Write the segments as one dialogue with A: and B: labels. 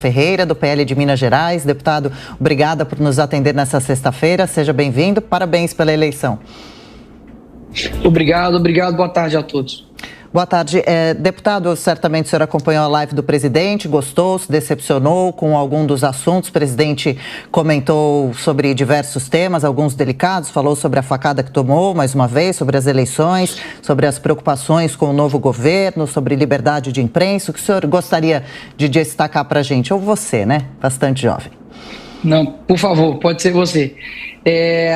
A: Ferreira, do PL de Minas Gerais. Deputado, obrigada por nos atender nessa sexta-feira. Seja bem-vindo. Parabéns pela eleição.
B: Obrigado. Boa tarde a todos.
A: Boa tarde. Deputado, certamente o senhor acompanhou a live do presidente, gostou, se decepcionou com algum dos assuntos. O presidente comentou sobre diversos temas, alguns delicados, falou sobre a facada que tomou, mais uma vez, sobre as eleições, sobre as preocupações com o novo governo, sobre liberdade de imprensa. O que o senhor gostaria de destacar para a gente? Ou você, né? Bastante jovem.
B: Não, por favor, pode ser você.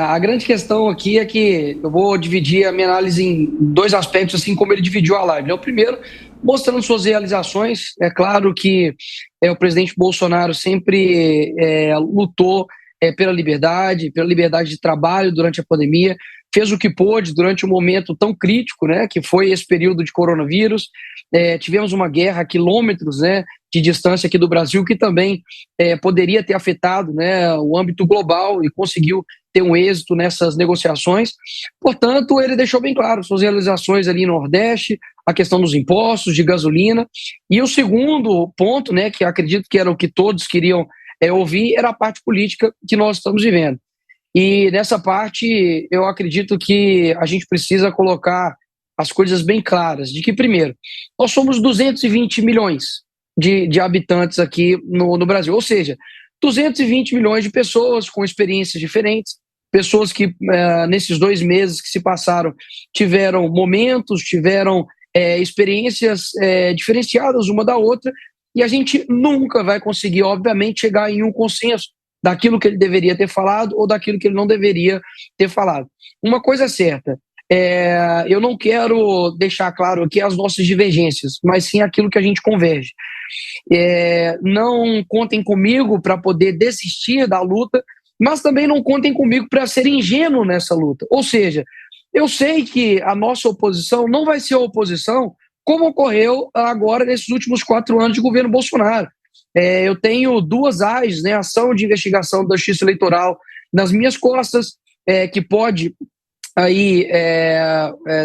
B: A grande questão aqui é que eu vou dividir a minha análise em dois aspectos, assim como ele dividiu a live. O primeiro, mostrando suas realizações. É claro que o presidente Bolsonaro sempre lutou pela liberdade de trabalho durante a pandemia, fez o que pôde durante um momento tão crítico, né, que foi esse período de coronavírus. Tivemos uma guerra a quilômetros, né, de distância aqui do Brasil, que também poderia ter afetado, né, o âmbito global, e conseguiu ter um êxito nessas negociações. Portanto, ele deixou bem claro suas realizações ali no Nordeste, a questão dos impostos, de gasolina. E o segundo ponto, né, que acredito que era o que todos queriam ouvir, era a parte política que nós estamos vivendo. E nessa parte, eu acredito que a gente precisa colocar as coisas bem claras, de que, primeiro, nós somos 220 milhões de habitantes aqui no Brasil, ou seja, 220 milhões de pessoas com experiências diferentes, pessoas que nesses 2 meses que se passaram tiveram momentos, tiveram experiências diferenciadas uma da outra, e a gente nunca vai conseguir, obviamente, chegar em um consenso daquilo que ele deveria ter falado ou daquilo que ele não deveria ter falado. Uma coisa é certa, eu não quero deixar claro aqui as nossas divergências, mas sim aquilo que a gente converge. Não contem comigo para poder desistir da luta, mas também não contem comigo para ser ingênuo nessa luta. Ou seja, eu sei que a nossa oposição não vai ser a oposição como ocorreu agora nesses últimos 4 anos de governo Bolsonaro. Eu tenho 2 AIs, né, ação de investigação da Justiça Eleitoral, nas minhas costas, que pode aí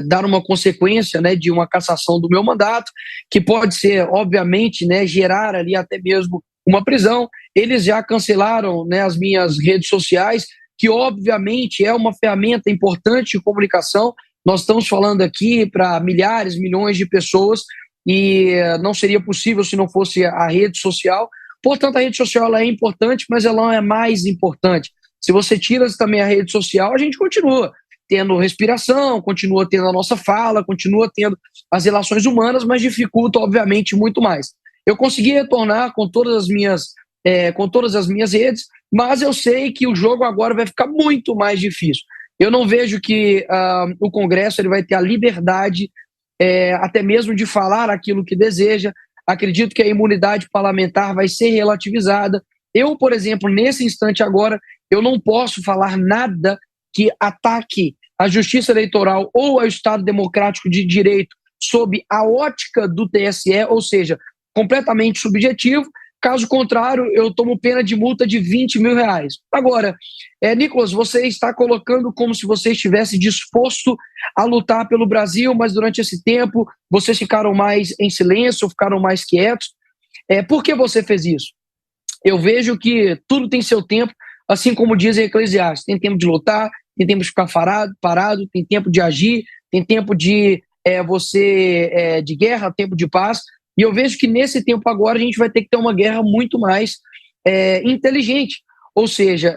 B: dar uma consequência, né, de uma cassação do meu mandato, que pode ser, obviamente, né, gerar ali até mesmo uma prisão. Eles já cancelaram, né, as minhas redes sociais, que obviamente é uma ferramenta importante de comunicação. Nós estamos falando aqui para milhares, milhões de pessoas, e não seria possível se não fosse a rede social. Portanto, a rede social ela é importante, mas ela não é mais importante. Se você tira também a rede social, a gente continua tendo respiração, continua tendo a nossa fala, continua tendo as relações humanas, mas dificulta, obviamente, muito mais. Eu consegui retornar com todas as minhas redes, mas eu sei que o jogo agora vai ficar muito mais difícil. Eu não vejo que o Congresso ele vai ter a liberdade até mesmo de falar aquilo que deseja. Acredito que a imunidade parlamentar vai ser relativizada. Eu, por exemplo, nesse instante agora, eu não posso falar nada que ataque a Justiça Eleitoral ou ao Estado Democrático de Direito sob a ótica do TSE, ou seja, completamente subjetivo. Caso contrário, eu tomo pena de multa de R$20 mil. Agora, Nicolas, você está colocando como se você estivesse disposto a lutar pelo Brasil, mas durante esse tempo vocês ficaram mais em silêncio, ficaram mais quietos. Por que você fez isso? Eu vejo que tudo tem seu tempo, assim como dizem Eclesiastes. Tem tempo de lutar, tem tempo de ficar parado, tem tempo de agir, tem tempo de de guerra, tempo de paz. E eu vejo que nesse tempo agora a gente vai ter que ter uma guerra muito mais inteligente. Ou seja,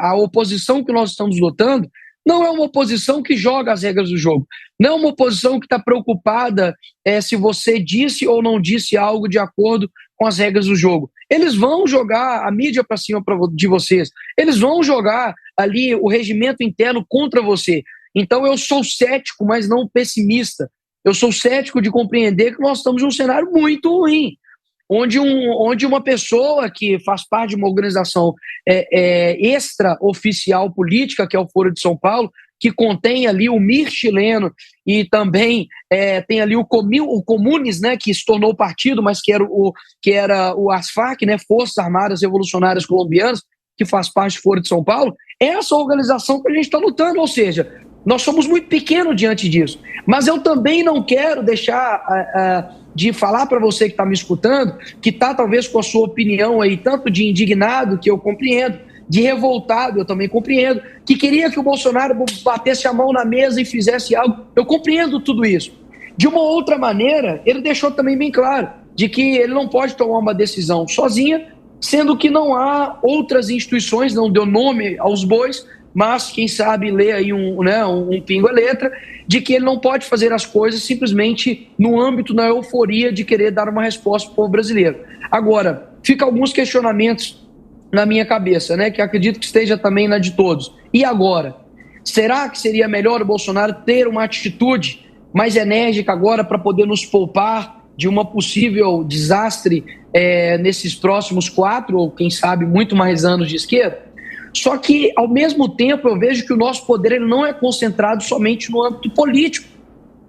B: a oposição que nós estamos lutando não é uma oposição que joga as regras do jogo. Não é uma oposição que está preocupada se você disse ou não disse algo de acordo com as regras do jogo. Eles vão jogar a mídia para cima de vocês. Eles vão jogar ali o regimento interno contra você. Então eu sou cético, mas não pessimista. Eu sou cético de compreender que nós estamos em um cenário muito ruim, onde uma pessoa que faz parte de uma organização extraoficial política, que é o Foro de São Paulo, que contém ali o MIR chileno e também tem ali o Comunes, né, que se tornou partido, mas que era o ASFAC, né, Forças Armadas Revolucionárias Colombianas, que faz parte do Foro de São Paulo. É essa organização que a gente está lutando, ou seja, nós somos muito pequenos diante disso. Mas eu também não quero deixar de falar para você que está me escutando, que está talvez com a sua opinião aí, tanto de indignado, que eu compreendo, de revoltado, eu também compreendo, que queria que o Bolsonaro batesse a mão na mesa e fizesse algo, eu compreendo tudo isso. De uma outra maneira, ele deixou também bem claro de que ele não pode tomar uma decisão sozinha, sendo que não há outras instituições, não deu nome aos bois, mas quem sabe lê aí um pingo a letra, de que ele não pode fazer as coisas simplesmente no âmbito da euforia de querer dar uma resposta para o povo brasileiro. Agora, fica alguns questionamentos na minha cabeça, né, que acredito que esteja também na de todos. E agora? Será que seria melhor o Bolsonaro ter uma atitude mais enérgica agora para poder nos poupar de uma possível desastre nesses próximos 4 ou quem sabe muito mais anos de esquerda? Só que, ao mesmo tempo, eu vejo que o nosso poder ele não é concentrado somente no âmbito político.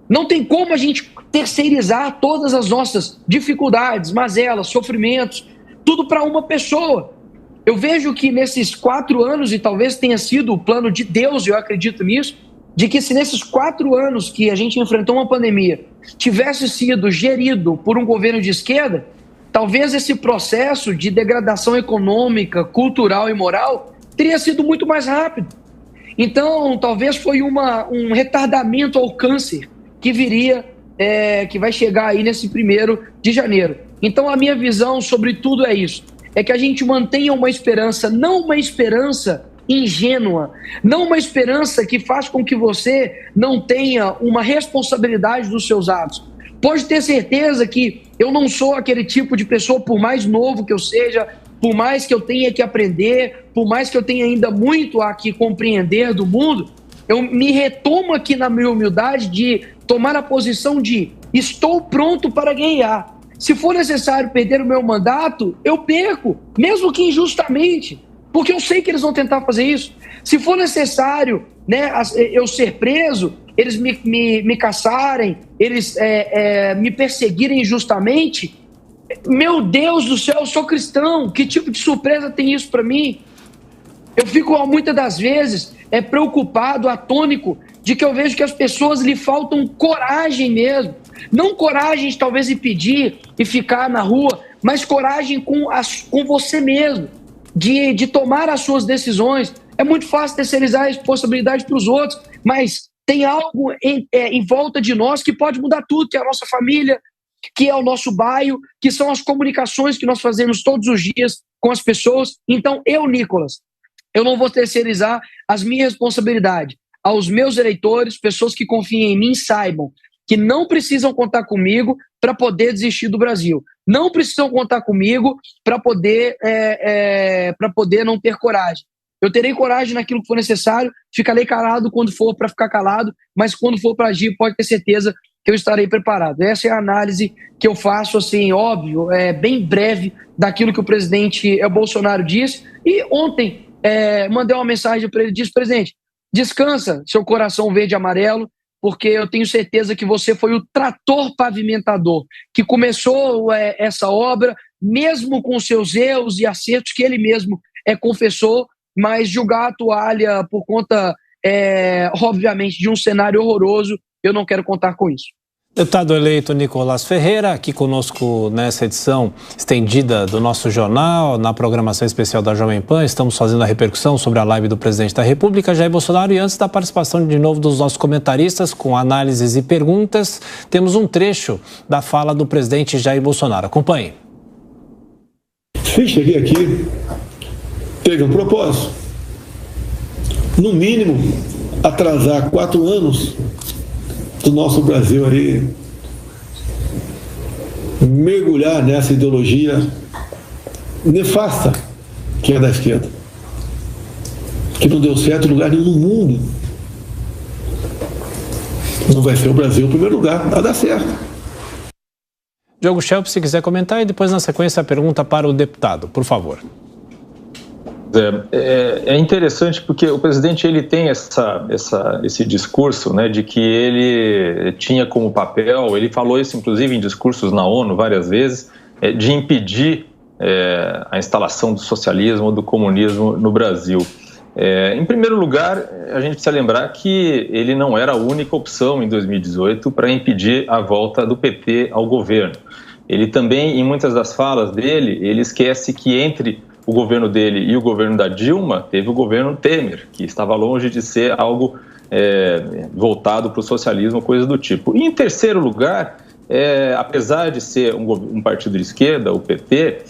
B: Não tem como a gente terceirizar todas as nossas dificuldades, mazelas, sofrimentos, tudo para uma pessoa. Eu vejo que nesses 4 anos, e talvez tenha sido o plano de Deus, eu acredito nisso, de que se nesses 4 anos que a gente enfrentou uma pandemia tivesse sido gerido por um governo de esquerda, talvez esse processo de degradação econômica, cultural e moral teria sido muito mais rápido. Então, talvez foi um retardamento ao câncer que viria, que vai chegar aí nesse 1º de janeiro. Então, a minha visão sobre tudo é isso. É que a gente mantenha uma esperança, não uma esperança ingênua, não uma esperança que faz com que você não tenha uma responsabilidade dos seus atos. Pode ter certeza que eu não sou aquele tipo de pessoa, por mais novo que eu seja, por mais que eu tenha que aprender, por mais que eu tenha ainda muito a que compreender do mundo, eu me retomo aqui na minha humildade de tomar a posição de estou pronto para ganhar. Se for necessário perder o meu mandato, eu perco, mesmo que injustamente, porque eu sei que eles vão tentar fazer isso. Se for necessário, né, eu ser preso, eles me caçarem, eles me perseguirem injustamente, meu Deus do céu, eu sou cristão, que tipo de surpresa tem isso para mim? Eu fico muitas das vezes preocupado, atônico, de que eu vejo que as pessoas lhe faltam coragem mesmo. Não coragem de talvez ir pedir e ficar na rua, mas coragem com você mesmo, de tomar as suas decisões. É muito fácil terceirizar a responsabilidade para os outros, mas tem algo em volta de nós que pode mudar tudo, que é a nossa família, que é o nosso bairro, que são as comunicações que nós fazemos todos os dias com as pessoas. Então, Nicolas, eu não vou terceirizar as minhas responsabilidades aos meus eleitores, pessoas que confiem em mim, saibam que não precisam contar comigo para poder desistir do Brasil. Não precisam contar comigo para poder não ter coragem. Eu terei coragem naquilo que for necessário, ficarei calado quando for para ficar calado, mas quando for para agir, pode ter certeza que eu estarei preparado. Essa é a análise que eu faço, assim, óbvio, bem breve, daquilo que o presidente Bolsonaro disse. E ontem mandei uma mensagem para ele, disse: presidente, descansa seu coração verde e amarelo, porque eu tenho certeza que você foi o trator pavimentador que começou essa obra, mesmo com seus erros e acertos que ele mesmo confessou, mas jogar a toalha por conta, obviamente, de um cenário horroroso, eu não quero contar com isso.
C: Deputado eleito Nicolás Ferreira, aqui conosco nessa edição estendida do nosso jornal, na programação especial da Jovem Pan. Estamos fazendo a repercussão sobre a live do presidente da República, Jair Bolsonaro, e antes da participação de novo dos nossos comentaristas com análises e perguntas, temos um trecho da fala do presidente Jair Bolsonaro. Acompanhe.
D: Sim, cheguei aqui, teve um propósito. No mínimo, atrasar 4 anos do nosso Brasil aí, mergulhar nessa ideologia nefasta que é da esquerda, que não deu certo em lugar nenhum no mundo. Não vai ser o Brasil o primeiro lugar a dar certo.
C: Diogo Schelp, se quiser comentar, e depois na sequência a pergunta para o deputado, por favor.
E: É interessante porque o presidente ele tem esse discurso, né, de que ele tinha como papel, ele falou isso inclusive em discursos na ONU várias vezes, de impedir a instalação do socialismo ou do comunismo no Brasil. Em primeiro lugar, a gente precisa lembrar que ele não era a única opção em 2018 para impedir a volta do PT ao governo. Ele também, em muitas das falas dele, ele esquece que entre o governo dele e o governo da Dilma, teve o governo Temer, que estava longe de ser algo voltado para o socialismo, coisa do tipo. E em terceiro lugar, apesar de ser um partido de esquerda, o PT,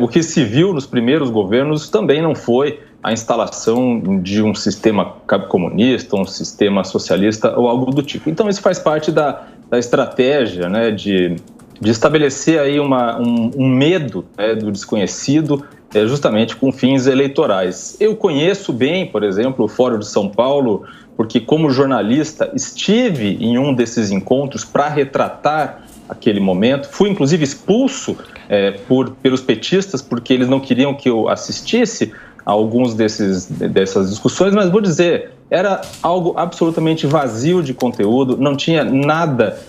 E: o que se viu nos primeiros governos também não foi a instalação de um sistema comunista, um sistema socialista ou algo do tipo. Então isso faz parte da estratégia, né, de estabelecer aí um medo, né, do desconhecido, justamente com fins eleitorais. Eu conheço bem, por exemplo, o Fórum de São Paulo, porque como jornalista estive em um desses encontros para retratar aquele momento. Fui, inclusive, expulso pelos petistas porque eles não queriam que eu assistisse a alguns dessas discussões, mas vou dizer, era algo absolutamente vazio de conteúdo, não tinha nada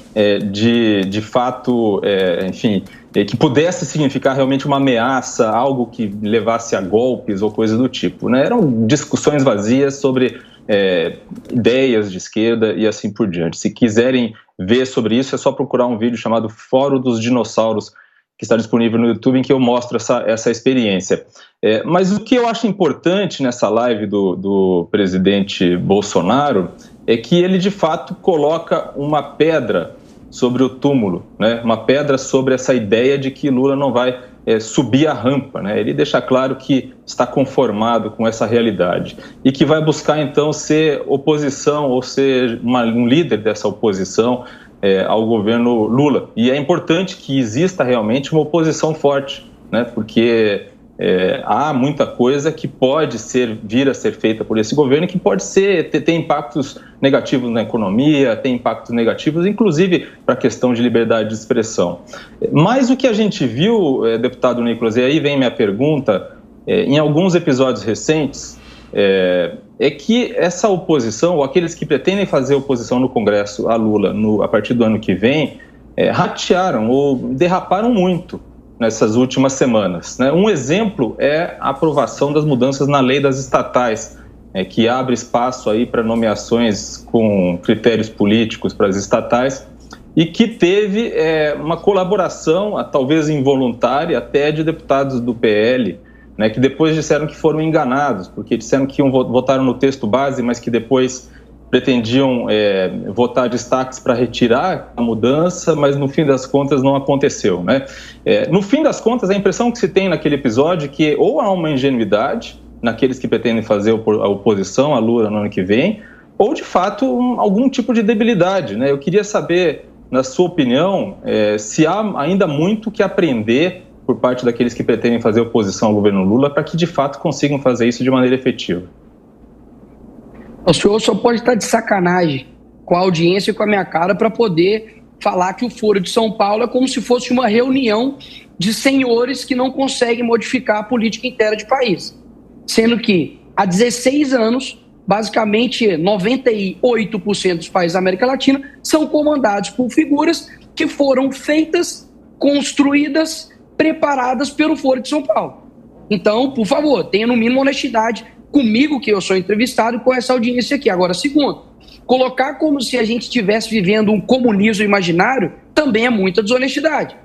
E: de fato, enfim, que pudesse significar realmente uma ameaça, algo que levasse a golpes ou coisa do tipo, né? Eram discussões vazias sobre ideias de esquerda e assim por diante. Se quiserem ver sobre isso, é só procurar um vídeo chamado Fórum dos Dinossauros, que está disponível no YouTube, em que eu mostro essa experiência. Mas o que eu acho importante nessa live do presidente Bolsonaro é que ele, de fato, coloca uma pedra sobre o túmulo, né? Uma pedra sobre essa ideia de que Lula não vai subir a rampa, né? Ele deixa claro que está conformado com essa realidade e que vai buscar, então, ser oposição ou ser um líder dessa oposição ao governo Lula. E é importante que exista realmente uma oposição forte, né? Porque há muita coisa que pode vir a ser feita por esse governo e que pode ter impactos negativos na economia, tem impactos negativos, inclusive para a questão de liberdade de expressão. Mas o que a gente viu, deputado Nicolas, e aí vem minha pergunta, em alguns episódios recentes, é que essa oposição, ou aqueles que pretendem fazer oposição no Congresso a Lula a partir do ano que vem, ratearam ou derraparam muito nessas últimas semanas, né? Um exemplo é a aprovação das mudanças na lei das estatais, que abre espaço aí para nomeações com critérios políticos para as estatais e que teve uma colaboração, talvez involuntária, até de deputados do PL, né, que depois disseram que foram enganados, porque disseram que votaram no texto base, mas que depois pretendiam votar destaques para retirar a mudança, mas no fim das contas não aconteceu, né? No fim das contas, a impressão que se tem naquele episódio é que ou há uma ingenuidade naqueles que pretendem fazer a oposição a Lula no ano que vem, ou de fato algum tipo de debilidade, né? Eu queria saber, na sua opinião, se há ainda muito que aprender por parte daqueles que pretendem fazer oposição ao governo Lula para que de fato consigam fazer isso de maneira efetiva.
B: O senhor só pode estar de sacanagem com a audiência e com a minha cara para poder falar que o Foro de São Paulo é como se fosse uma reunião de senhores que não conseguem modificar a política interna de país. Sendo que há 16 anos, basicamente 98% dos países da América Latina são comandados por figuras que foram feitas, construídas, preparadas pelo Foro de São Paulo. Então, por favor, tenha no mínimo honestidade comigo, que eu sou entrevistado, com essa audiência aqui. Agora, segundo, colocar como se a gente estivesse vivendo um comunismo imaginário também é muita desonestidade.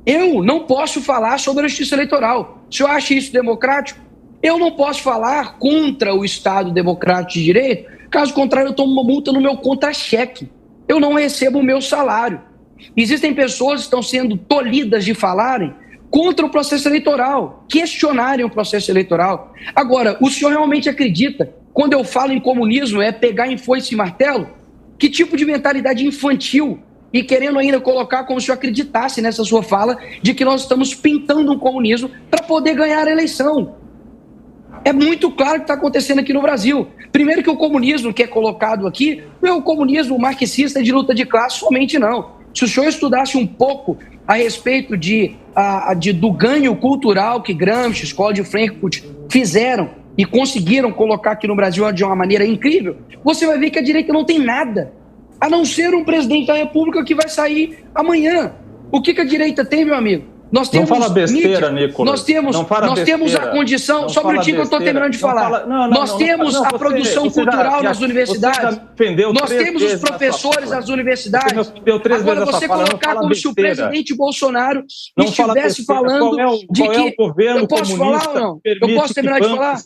B: Eu não posso falar sobre a justiça eleitoral. O senhor acha isso democrático? Eu não posso falar contra o Estado democrático de direito, caso contrário eu tomo uma multa no meu contra-cheque. Eu não recebo o meu salário. Existem pessoas que estão sendo tolhidas de falarem contra o processo eleitoral, questionarem o processo eleitoral. Agora, o senhor realmente acredita, quando eu falo em comunismo, é pegar em foice e martelo? Que tipo de mentalidade infantil? E querendo ainda colocar como se o senhor acreditasse nessa sua fala de que nós estamos pintando um comunismo para poder ganhar a eleição. É muito claro o que está acontecendo aqui no Brasil. Primeiro que o comunismo que é colocado aqui não é o comunismo marxista de luta de classe somente, não. Se o senhor estudasse um pouco a respeito do ganho cultural que Gramsci, Escola de Frankfurt fizeram e conseguiram colocar aqui no Brasil de uma maneira incrível, você vai ver que a direita não tem nada, a não ser um presidente da República que vai sair amanhã. O que a direita tem, meu amigo? Nós temos,
E: não fala besteira, Nicolas.
B: Nós temos a condição, só um minutinho que eu estou terminando de falar. Nós temos a produção cultural nas universidades. Nós temos os professores nas universidades. Agora você colocar como se o presidente Bolsonaro estivesse falando de que... Eu posso falar ou não? Eu posso terminar de falar?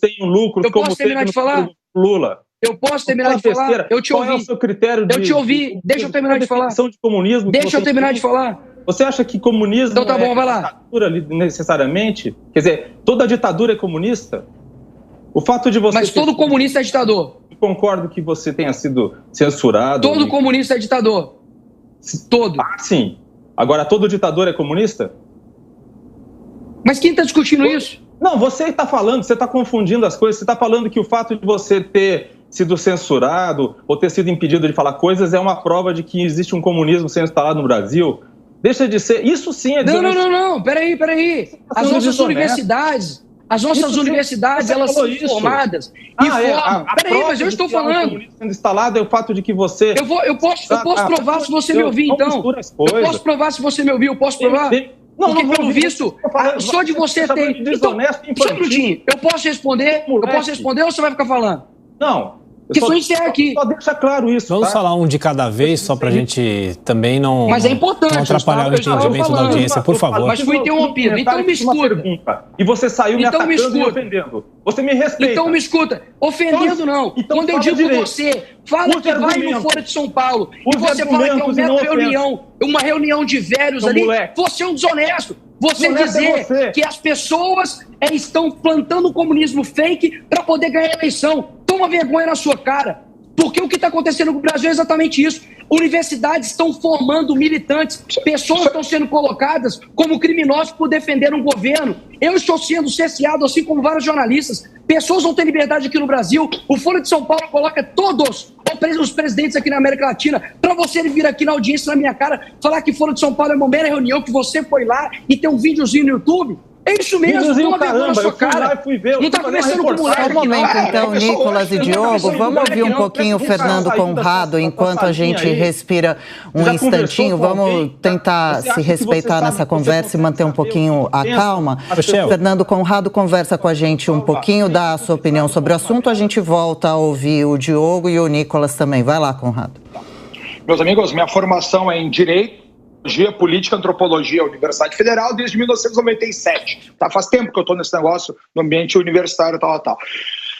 B: Eu posso terminar de falar?
E: Lula.
B: Eu posso terminar de falar? Eu te ouvi.
E: Qual é o seu critério de...
B: Eu te ouvi. Deixa eu terminar de falar.
E: Deixa
B: eu terminar de falar.
E: Você acha que comunismo
B: então, tá bom, vai lá.
E: ditadura necessariamente? Quer dizer, toda ditadura é comunista? O fato de você...
B: Mas todo comunista é ditador.
E: Eu concordo que você tenha sido censurado.
B: Todo comunista é ditador. Todo.
E: Ah, sim. Agora, todo ditador é comunista?
B: Mas quem está discutindo isso?
E: Não, você está falando, você está confundindo as coisas. Você está falando que o fato de você ter sido censurado ou ter sido impedido de falar coisas é uma prova de que existe um comunismo sendo instalado no Brasil. Deixa de ser... Isso sim é...
B: Não. Peraí. As nossas universidades, elas são formadas. Peraí, mas eu estou falando.
E: Sendo instalado é o fato de que você...
B: Eu posso provar se você me ouvir, então. Eu posso provar se você me ouvir, eu posso provar. Porque, pelo visto, só de você ter... Então, só um minutinho. Eu posso responder ou você vai ficar falando?
E: Não.
B: Só encerra aqui.
E: Só deixa claro isso.
C: Vamos falar um de cada vez, só para a gente também não,
B: mas é importante,
C: não atrapalhar o entendimento da audiência, por favor.
B: Mas fui interrompido, então me escuta.
E: E você saiu me atacando e ofendendo. Você me respeita.
B: Então me escuta. Ofendendo não. Quando eu digo que você fala que vai no Fora de São Paulo e você fala que é uma reunião de velhos ali, você é um desonesto. Você dizer que as pessoas estão plantando o comunismo fake para poder ganhar a eleição. Toma vergonha na sua cara. Porque o que está acontecendo no Brasil é exatamente isso. Universidades estão formando militantes, pessoas estão sendo colocadas como criminosos por defender um governo. Eu estou sendo cerceado, assim como vários jornalistas. Pessoas vão ter liberdade aqui no Brasil. O Folha de São Paulo coloca todos os presidentes aqui na América Latina para você vir aqui na audiência na minha cara falar que Folha de São Paulo é uma mera reunião, que você foi lá e tem um videozinho no YouTube. É isso mesmo, toma vergonha na sua cara. Não está conversando com mulher.
A: Só um momento, então, Nicolas e Diogo. Vamos ouvir um pouquinho o Fernando Conrado enquanto a gente respira um instantinho. Vamos tentar se respeitar nessa conversa e manter um pouquinho a calma. Fernando Conrado conversa com a gente um pouquinho, dá a sua opinião sobre o assunto. A gente volta a ouvir o Diogo e o Nicolas também. Vai lá, Conrado.
F: Meus amigos, minha formação é em Direito, Política, Antropologia, Universidade Federal, desde 1997. Tá? Faz tempo que eu estou nesse negócio, no ambiente universitário, tal.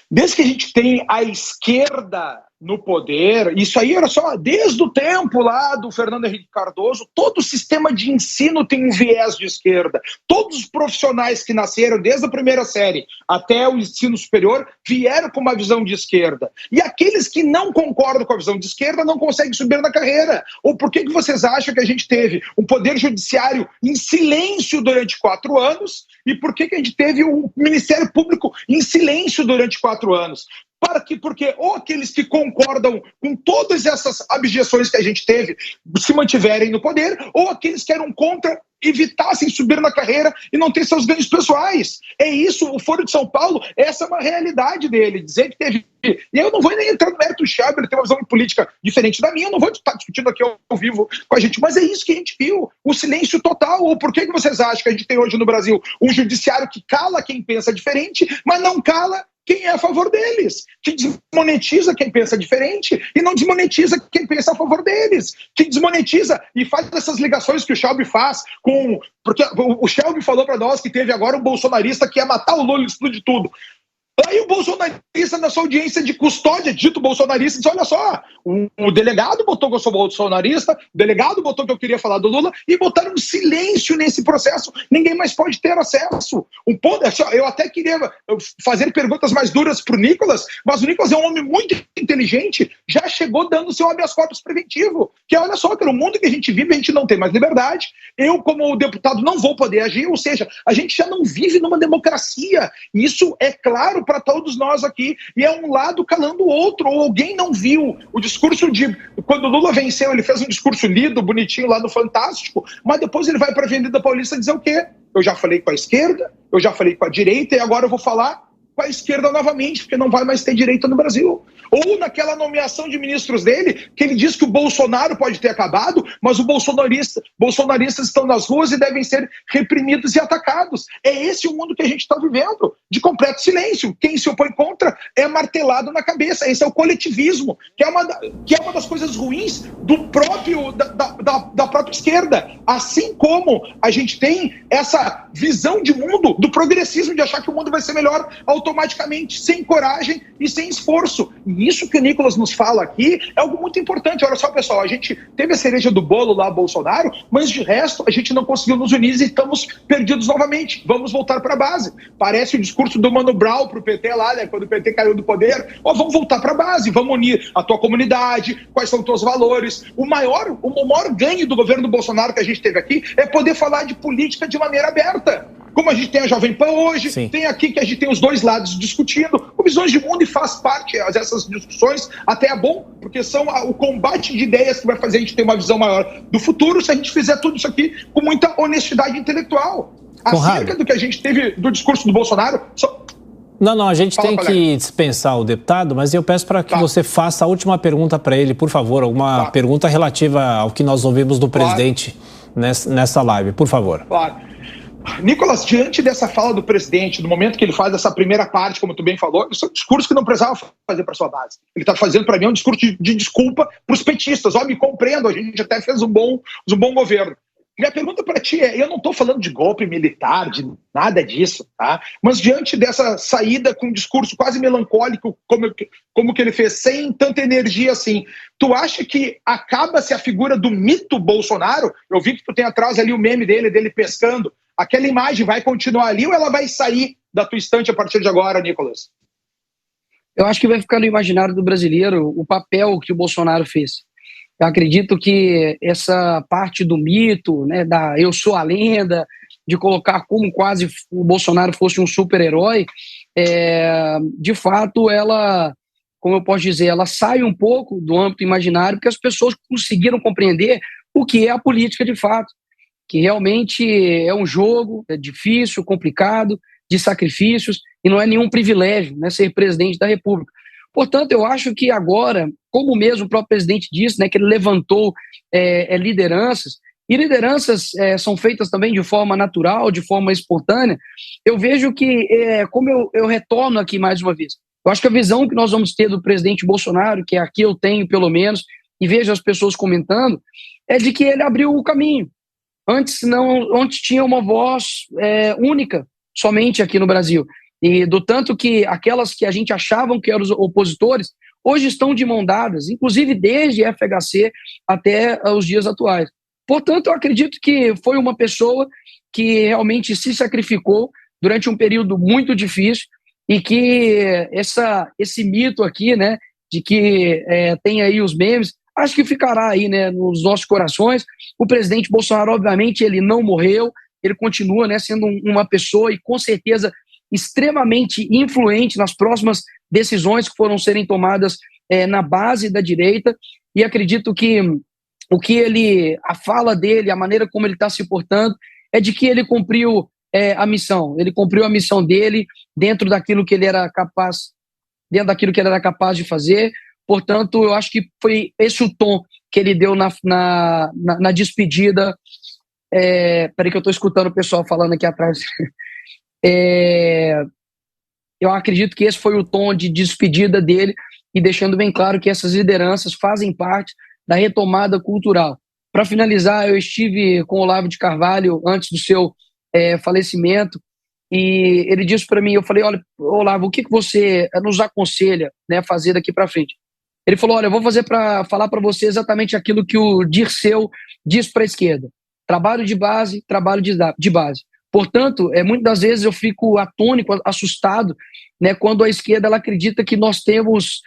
F: Desde que a gente tem a esquerda no poder, isso aí era só desde o tempo lá do Fernando Henrique Cardoso, todo o sistema de ensino tem um viés de esquerda. Todos os profissionais que nasceram desde a primeira série até o ensino superior vieram com uma visão de esquerda. E aqueles que não concordam com a visão de esquerda não conseguem subir na carreira. Ou por que vocês acham que a gente teve um poder judiciário em silêncio durante 4 anos? E por que a gente teve um Ministério Público em silêncio durante 4 anos? Porque ou aqueles que concordam com todas essas abjeções que a gente teve se mantiverem no poder, ou aqueles que eram contra evitassem subir na carreira e não ter seus ganhos pessoais. É isso, o Foro de São Paulo, essa é uma realidade dele, dizer que teve... E eu não vou nem entrar no mérito do Chab, ele tem uma visão política diferente da minha, eu não vou estar discutindo aqui ao vivo com a gente, mas é isso que a gente viu, o silêncio total. Ou por que vocês acham que a gente tem hoje no Brasil um judiciário que cala quem pensa diferente, mas não cala quem é a favor deles, que desmonetiza quem pensa diferente e não desmonetiza quem pensa a favor deles, que desmonetiza e faz essas ligações que o Shelby faz com... Porque o Shelby falou para nós que teve agora um bolsonarista que ia matar o Lula e explodir tudo. Aí o bolsonarista, na sua audiência de custódia, dito bolsonarista, disse: olha só, o delegado botou que eu sou bolsonarista, o delegado botou que eu queria falar do Lula, e botaram um silêncio nesse processo, ninguém mais pode ter acesso. Eu até queria fazer perguntas mais duras para o Nicolas, mas o Nicolas é um homem muito inteligente, já chegou dando seu habeas corpus preventivo, que olha só, pelo mundo que a gente vive, a gente não tem mais liberdade, eu como deputado não vou poder agir, ou seja, a gente já não vive numa democracia, e isso é claro para todos nós aqui, e é um lado calando o outro. Ou alguém não viu o discurso de... Quando o Lula venceu, ele fez um discurso lido, bonitinho lá no Fantástico, mas depois ele vai para a Avenida Paulista dizer o quê? Eu já falei com a esquerda, eu já falei com a direita, e agora eu vou falar com a esquerda novamente, porque não vai mais ter direita no Brasil. Ou naquela nomeação de ministros dele, que ele diz que o Bolsonaro pode ter acabado, mas os bolsonaristas estão nas ruas e devem ser reprimidos e atacados. É esse o mundo que a gente está vivendo, de completo silêncio. Quem se opõe contra é martelado na cabeça. Esse é o coletivismo, que é uma das coisas ruins da própria esquerda. Assim como a gente tem essa visão de mundo do progressismo, de achar que o mundo vai ser melhor automaticamente, sem coragem e sem esforço. E isso que o Nicolas nos fala aqui é algo muito importante. Olha só, pessoal, a gente teve a cereja do bolo lá, Bolsonaro, mas de resto a gente não conseguiu nos unir e estamos perdidos novamente. Vamos voltar para a base. Parece o discurso do Mano Brown para o PT lá, né, quando o PT caiu do poder. Vamos voltar para a base, vamos unir a tua comunidade, quais são os teus valores. O maior ganho do governo do Bolsonaro que a gente teve aqui é poder falar de política de maneira aberta. Como a gente tem a Jovem Pan hoje, sim, tem aqui que a gente tem os dois lados discutindo, com visões de mundo, e faz parte dessas discussões, até é bom, porque são o combate de ideias que vai fazer a gente ter uma visão maior do futuro, se a gente fizer tudo isso aqui com muita honestidade intelectual. Acerca do que a gente teve do discurso do Bolsonaro...
C: Não, a gente tem que dispensar o deputado, mas eu peço para que você faça a última pergunta para ele, por favor, alguma pergunta relativa ao que nós ouvimos do presidente nessa live, por favor.
F: Claro. Nicolas, diante dessa fala do presidente, no momento que ele faz essa primeira parte, como tu bem falou, isso é um discurso que não precisava fazer para sua base. Ele está fazendo, para mim, um discurso de desculpa para os petistas. Me compreendo, a gente até fez um bom governo. Minha pergunta para ti é, eu não estou falando de golpe militar, de nada disso, tá? Mas diante dessa saída com um discurso quase melancólico, como que ele fez, sem tanta energia assim, tu acha que acaba-se a figura do mito Bolsonaro? Eu vi que tu tem atrás ali o meme dele pescando. Aquela imagem vai continuar ali ou ela vai sair da tua estante a partir de agora, Nicolas?
B: Eu acho que vai ficar no imaginário do brasileiro o papel que o Bolsonaro fez. Eu acredito que essa parte do mito, né, da eu sou a lenda, de colocar como quase o Bolsonaro fosse um super-herói, de fato, ela, como eu posso dizer, ela sai um pouco do âmbito imaginário, porque as pessoas conseguiram compreender o que é a política de fato, que realmente é um jogo, é difícil, complicado, de sacrifícios, e não é nenhum privilégio, né, ser presidente da República. Portanto, eu acho que agora, como mesmo o próprio presidente disse, né, que ele levantou lideranças, e lideranças são feitas também de forma natural, de forma espontânea, eu vejo que, como eu retorno aqui mais uma vez, eu acho que a visão que nós vamos ter do presidente Bolsonaro, que aqui eu tenho pelo menos, e vejo as pessoas comentando, é de que ele abriu o caminho. Antes tinha uma voz única, somente aqui no Brasil. E do tanto que aquelas que a gente achavam que eram os opositores, hoje estão de mão dadas, inclusive desde a FHC até os dias atuais. Portanto, eu acredito que foi uma pessoa que realmente se sacrificou durante um período muito difícil e que esse mito aqui, né, de que tem aí os memes, acho que ficará aí, né, nos nossos corações. O presidente Bolsonaro, obviamente, ele não morreu, ele continua, né, sendo uma pessoa e com certeza extremamente influente nas próximas decisões que foram serem tomadas na base da direita, e acredito que a fala dele, a maneira como ele está se portando, é de que ele cumpriu a missão. Ele cumpriu a missão dele dentro daquilo que ele era capaz de fazer. Portanto, eu acho que foi esse o tom que ele deu na despedida. Peraí que eu estou escutando o pessoal falando aqui atrás. Eu acredito que esse foi o tom de despedida dele, e deixando bem claro que essas lideranças fazem parte da retomada cultural. Para finalizar, eu estive com o Olavo de Carvalho antes do seu falecimento, e ele disse para mim, eu falei, olha, Olavo, o que você nos aconselha, né, fazer daqui para frente? Ele falou, olha, eu vou falar para você exatamente aquilo que o Dirceu diz para a esquerda. Trabalho de base, trabalho de base. Portanto, muitas das vezes eu fico atônico, assustado, né, quando a esquerda ela acredita que nós temos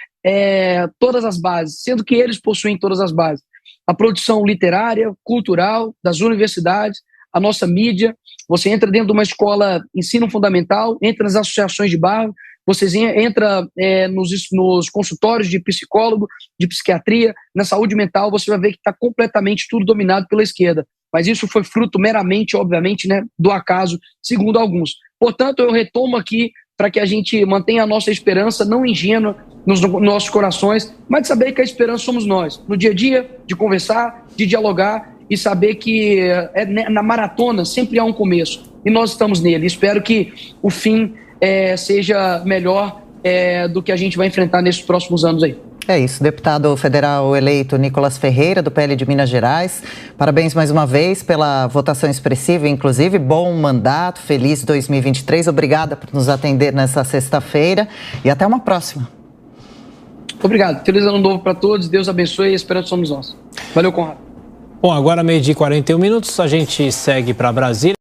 B: todas as bases, sendo que eles possuem todas as bases. A produção literária, cultural, das universidades, a nossa mídia. Você entra dentro de uma escola ensino fundamental, entra nas associações de bairro, você entra nos consultórios de psicólogo, de psiquiatria, na saúde mental, você vai ver que está completamente tudo dominado pela esquerda. Mas isso foi fruto meramente, obviamente, né, do acaso, segundo alguns. Portanto, eu retomo aqui para que a gente mantenha a nossa esperança não ingênua nos nossos corações, mas de saber que a esperança somos nós, no dia a dia, de conversar, de dialogar e saber que na maratona sempre há um começo e nós estamos nele. Espero que o fim seja melhor do que a gente vai enfrentar nesses próximos anos aí.
A: É isso, deputado federal eleito Nicolas Ferreira, do PL de Minas Gerais. Parabéns mais uma vez pela votação expressiva, inclusive. Bom mandato, feliz 2023. Obrigada por nos atender nessa sexta-feira e até uma próxima.
B: Obrigado. Feliz ano novo para todos. Deus abençoe e a esperança somos nós. Valeu, Conrado.
C: Bom, agora 12h41, a gente segue para Brasília.